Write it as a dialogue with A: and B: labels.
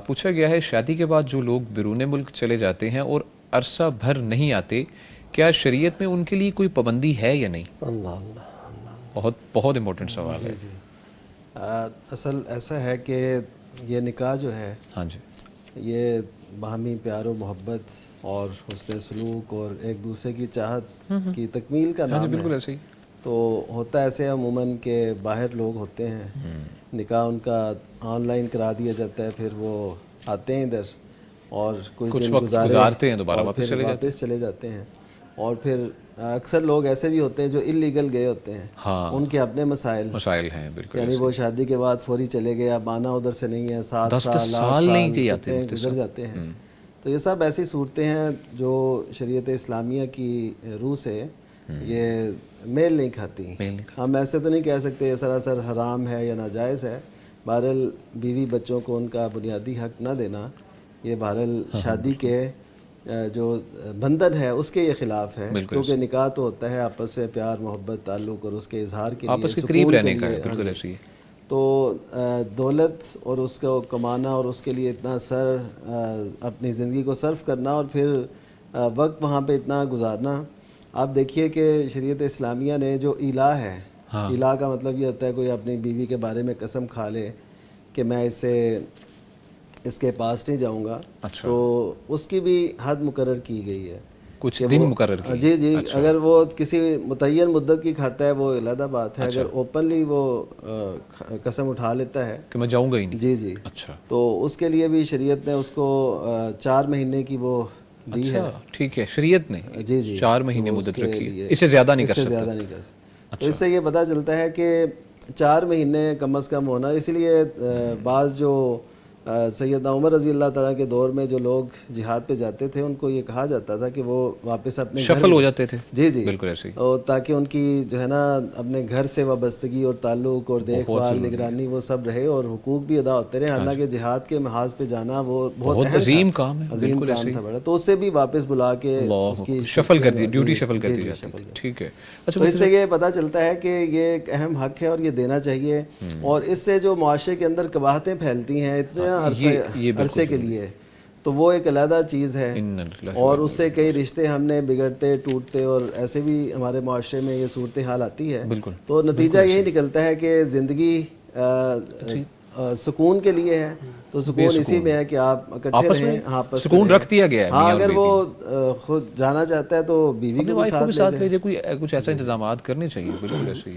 A: پوچھا گیا ہے شادی کے بعد جو لوگ بیرون ملک چلے جاتے ہیں اور عرصہ بھر نہیں آتے، کیا شریعت میں ان کے لیے کوئی پابندی ہے یا نہیں؟
B: اللہ اللہ
A: بہت بہت امپورٹنٹ سوال ہے۔
B: جی اصل ایسا ہے کہ یہ نکاح جو ہے
A: ہاں جی،
B: یہ باہمی پیار و محبت اور حسن سلوک اور ایک دوسرے کی چاہت کی تکمیل کا
A: ہاں جی،
B: نام ہے۔
A: بالکل ایسے ہی۔
B: تو ہوتا ایسے عموماً کہ باہر لوگ ہوتے ہیں، نکاح ان کا آن لائن کرا دیا جاتا ہے، پھر وہ آتے ہیں ادھر اور کچھ دن
A: وقت گزارتے ہیں، دوبارہ
B: اور
A: واپس
B: پھر واپس چلے جاتے ہیں۔ اور پھر اکثر لوگ ایسے بھی ہوتے ہیں جو انلیگل گئے ہوتے ہیں،
A: ہاں،
B: ان کے اپنے مسائل
A: ہیں، بالکل
B: یعنی وہ شادی کے بعد فوری چلے گئے، اب آنا ادھر سے نہیں ہے، 7
A: 10
B: سال 8
A: سال نہیں
B: سال
A: گئے آتے
B: کتنے گزر جاتے ہیں۔ تو یہ سب ایسی صورتیں ہیں جو شریعت اسلامیہ کی روح سے یہ میل نہیں کھاتی۔ ہم ایسے تو نہیں کہہ سکتے یہ سراسر حرام ہے یا ناجائز ہے، بہرحال بیوی بچوں کو ان کا بنیادی حق نہ دینا یہ بہرحال شادی کے جو بندھن ہے اس کے یہ خلاف ہے، کیونکہ نکاح تو ہوتا ہے آپس میں پیار محبت تعلق اور اس کے اظہار کے لیے،
A: آپس کے قریب رہنے کا ہے، بالکل ایسے ہی۔
B: تو دولت اور اس کو کمانا اور اس کے لیے اتنا اپنی زندگی کو صرف کرنا اور پھر وقت وہاں پہ اتنا گزارنا، آپ دیکھیے کہ شریعت اسلامیہ نے جو ایلا ہے، ایلا کا مطلب یہ ہوتا ہے کوئی اپنی بیوی کے بارے میں قسم کھا لے کہ میں اس کے پاس نہیں جاؤں گا، تو اس کی بھی حد مقرر کی گئی ہے،
A: کچھ دن مقرر کی۔
B: جی اگر وہ کسی متعین مدت کی کھاتا ہے وہ علیحدہ بات ہے، اگر اوپنلی وہ قسم اٹھا لیتا ہے
A: کہ میں جاؤں گا ہی نہیں،
B: جی
A: اچھا،
B: تو اس کے لیے بھی شریعت نے اس کو 4 مہینے کی وہ دی ہے۔
A: ٹھیک ہے، شریعت نے
B: جی
A: 4 مہینے مدت رکھی ہے، اس سے زیادہ نہیں کر سکتا۔
B: تو اس سے یہ پتہ چلتا ہے کہ 4 مہینے کم از کم ہونا، اس لیے بعض جو سیدنا عمر رضی اللہ تعالیٰ کے دور میں جو لوگ جہاد پہ جاتے تھے ان کو یہ کہا جاتا تھا کہ وہ واپس اپنے
A: شفل ہو جاتے تھے،
B: جی
A: بالکل ایسے ہی،
B: اور تاکہ ان کی جو ہے نا اپنے گھر سے وابستگی اور تعلق اور دیکھ بھال نگرانی وہ سب رہے اور حقوق بھی ادا ہوتے رہے، حالانکہ جہاد کے محاذ پہ جانا وہ بہت
A: عظیم کام ہے،
B: عظیم کام تھا بڑا، تو اس سے بھی واپس بلا کے اس کی
A: شفل کر دی، ڈیوٹی شفل کر دی جاتی تھی، ٹھیک ہے۔
B: تو اس سے یہ پتہ چلتا ہے کہ یہ ایک اہم حق ہے اور یہ دینا چاہیے، اور اس سے جو معاشرے کے اندر قباحتیں پھیلتی ہیں اتنے عرصے کے لیے، تو وہ ایک علیحدہ چیز ہے، اور اس سے کئی رشتے ہم نے بگڑتے ٹوٹتے اور ایسے بھی ہمارے معاشرے میں یہ صورتحال آتی ہے۔ تو نتیجہ یہی نکلتا ہے کہ زندگی سکون کے لیے ہے، تو سکون اسی میں ہے کہ آپ اکٹھے رہیں، آپس میں
A: سکون رکھ دیا گیا ہے۔
B: ہاں اگر وہ خود جانا چاہتا ہے تو بیوی کو بھی ساتھ لے جائے،
A: کچھ ایسا انتظامات کرنے چاہیے، بالکل ایسے ہی ہے۔